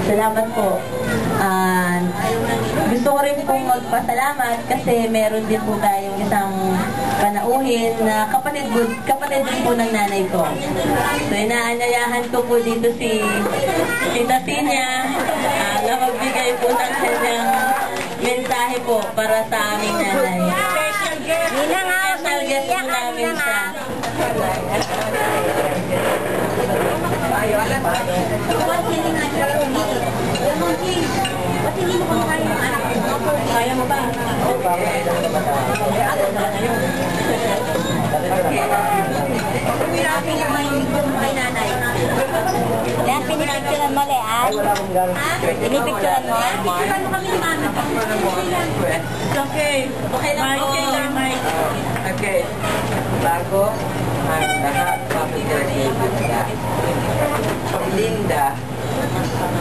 Salamat po. Gusto ko rin pong magpasalamat kasi meron din po tayong isang panauhin na kapatid din po ng nanay ko. So, inaanyayahan ko po dito si Tita Sinya na magbigay po ng kanyang mensahe po para sa aming nanay. Special guest po namin siya. Kaya mo ba? Yan, pinipicturan mo, Leanne. Pinipicturan mo? Pinipicturan mo kami ni Mami. Okay. Okay lang po. Okay. Bago ang lahat mapigilin Linda. Linda,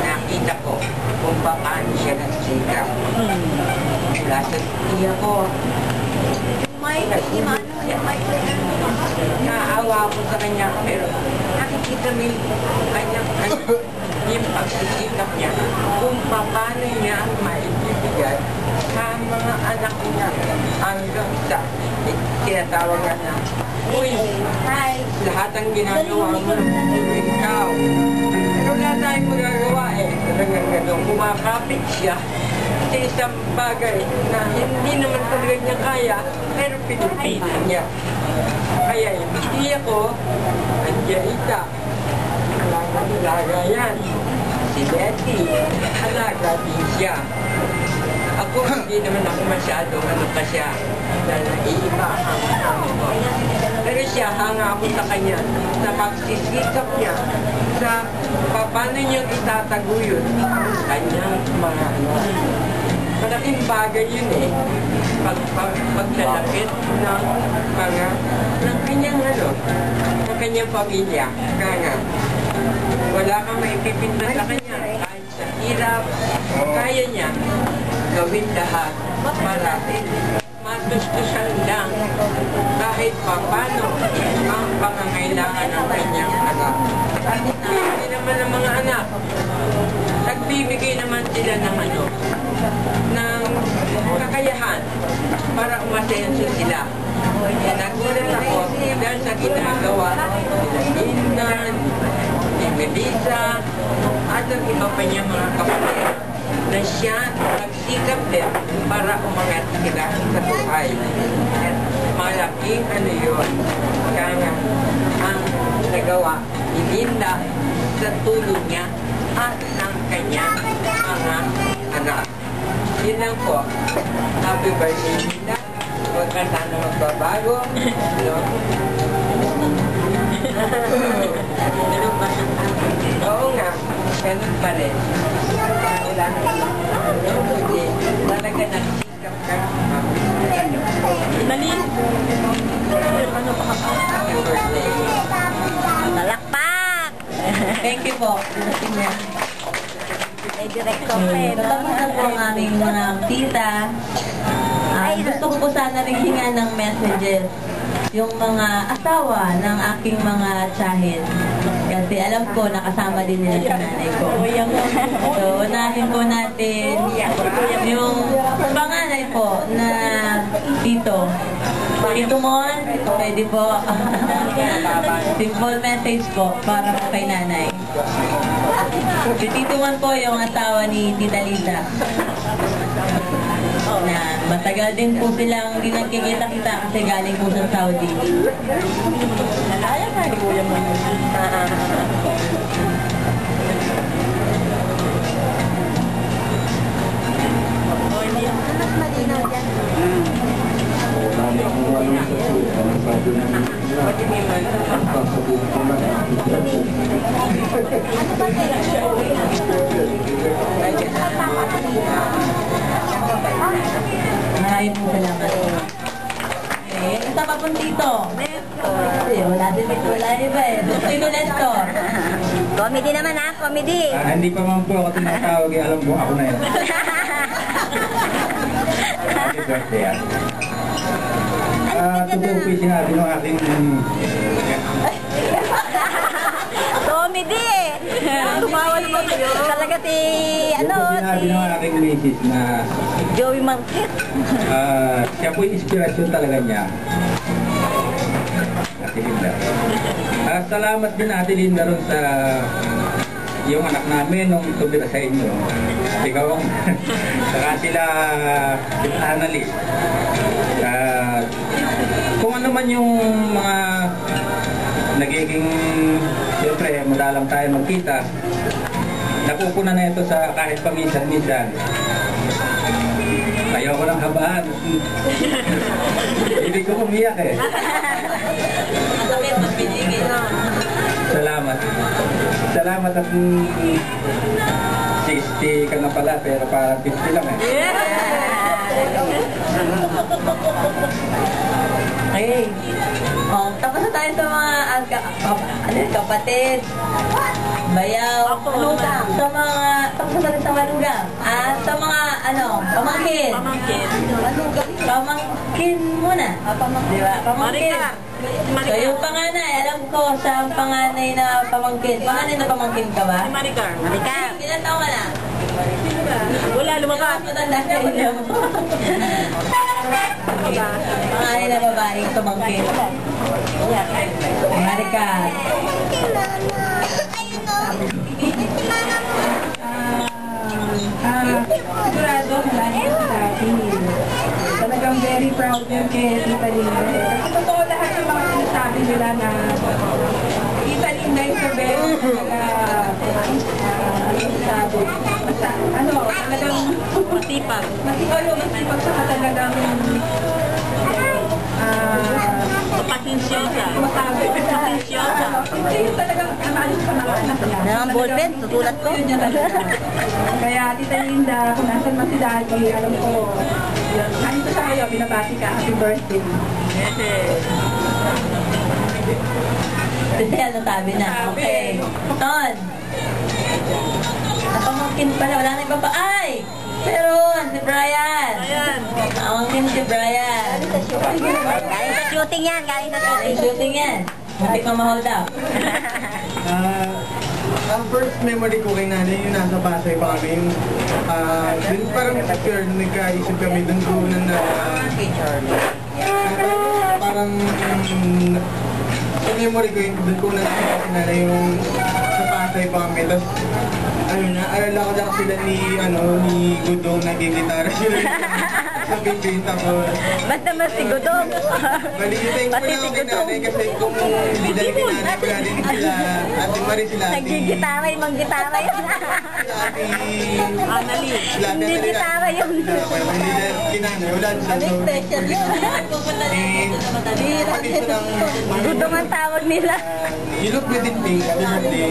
nakita ko kung paano siya nagsikap. Mula sa tiya ko. Naawa ko sa kanya, pero nakikita mo yung pagsisikap niya kung paano niya maibibigay sa mga anak niya hanggang sa tinatawag na uy, lahat ang ginagawa mo ikaw. Pero wala tayong magagawa talagang gano'n, kumakapit siya sa isang bagay na hindi naman talaga niya kaya, pero pinipilit niya. Kaya hindi ako, andiyan ita, alaga yan. Si Betty, alaga din siya. Ako, hindi naman ako masyado, pa siya, dahil naiiba ang ko. Pero siya, hanga ako sa kanya, sa pagsisikap niya, sa paano niyang itataguyod ang kanyang mga malaking bagay yun paglalapit ng kanyang ng kanyang pamilya. Kaya wala kang maipipinta sa kanya. Kahit sa hirap, kaya niya gawin lahat para matustusan lang kahit paano ang pangangailangan ng kanyang anak. Hindi naman ang mga anak, nagbibigay naman sila ng ng kakayahan para umasenso sila. Nagulat ako dahil sa ginagawa nila Indan, ni Melissa, at ang iba pa niya mga kapatid na siya nagsikap din para umangat sila sa buhay. At malaking yun. Kaya ang nagawa ni Linda sa tulong niya at ng kanyang mga anak. Yun lang po. Happy birthday, Linda. Huwag ka sana magbabago. Oo nga. Ganun pa rin. Hindi. Talaga nagsikap ka. Dali. Ano pa ka? Happy birthday. Palakpak! Thank you po. May direktor pa Tapos na po ang aming mga tita. Gusto ko po sana rin hinga ng messages yung mga asawa ng aking mga tiyahin. Kasi alam ko, nakasama din nila si nanay ko. So, unahin po natin yung panganay po na Tito. Tito Mon, pwede po. Simple message po para po kay nanay. Si Tito Mon po yung asawa ni Tita Lisa. Na matagal din po silang hindi nagkikita-kita kasi galing po sa Saudi. Nalaya ka ni Kuya mo. Mas malinaw dyan. Maraming po salamat. Okay, isa pa pong Tito. Wala din ito. Wala iba Tito Nestor. Comedy naman comedy. Hindi pa man po ako tinatawag. Alam mo, ako na yun. Happy birthday. Totoo po yung sinabi ng aking... Comedy eh. Tumawa naman kayo. Talaga si, Yung po sinabi ng aking misis na Joey Marquez. siya po yung inspirasyon talaga niya. Ate Linda. Salamat din Ate Linda ron sa yung anak namin nung tumira sa inyo. Ikaw ang saka sila Annalise. Kung ano man yung mga nagiging siyempre madalang tayo magkita, napupuna na ito sa kahit paminsan-minsan. Ayaw ko lang habaan. Hindi ko umiyak eh. Masakit, magpinigil. Salamat. Salamat at 60 ka na pala pero parang 50 lang eh. Okay. Oh, tapos na tayo sa mga kapatid, bayaw, sa mga, tapos na tayo sa manugang, at sa mga, pamangkin. Pamangkin muna. Di ba? Pamangkin. So, yung panganay, alam ko sa panganay na pamangkin. Panganay na pamangkin ka ba? Maricar. Ilan taon ka na? Wala, lumakas. Matanda ka rin mo. Panganay na babaeng pamangkin. Marika. Sigurado wala niya sabi. Talagang very proud yan kay Tita Linda. Kasi totoo lahat ng mga sinasabi nila na Tita Linda is a very talagang Masipag. masipag sa talagang Pasensyosa. masabi. Pasensyosa. Hindi yung talagang amalis pa mga anak niya. Ang ballpen, tutulad ko. Yun niya talaga. Kaya Tita Linda, kung nasan man si Daddy, alam ko, nandito sa kayo, binabati ka, happy birthday. Kasi ano sabi na? Okay. Ton. Napamangkin pala. Wala na iba pa. Ay! Meron! Si Brian! Pamangkin si Brian. Galing sa shooting yan, galing sa Galing shooting yan. Hindi pa ma-hold up. Ang first memory ko kay nanay, yung nasa Pasay pa kami, yung dun parang picture, nagkaisip kami dun ko na parang sa memory ko yung dun ko nakikita si nanay yung sa Pasay pa kami, tapos alala ko sila ni Gudong, nagigitara sila sa picture, tapos Basta si Gudong. balikitin ko lang kay nanay kasi kung hindi dali kay nanay, wala din sila, Ate Marie sila, Nagigitara yung mga gitara yun. Hindi gitara yun. Hindi dahil kinanay, wala din sila. Special yun. Pupunta na yun. Kapatid ko ng Gudong ang tawag nila. you look good in pink, happy birthday.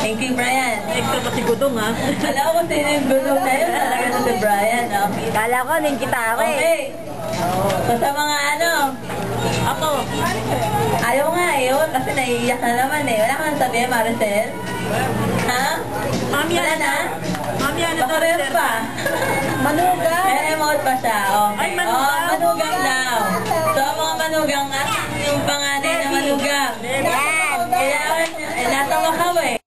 Thank you, Brian. Extra pa si Gudong ha. Alam ko sino yung gusto sa'yo. Talaga na si Brian. No? Kala ko yung gitara eh. Okay. So sa mga Ako. ayaw nga eh. Kasi naiiyak na naman eh. Wala ka nang sabihin, Maricel? Ha? Mami, Wala na? Mami, Baka rin pa. Manugang. May emote pa siya. Okay. Ay, manugang. Oh, manugang daw. So, mga manugang, yung panganay na manugang. Yan. Kaya, nasa Macau eh.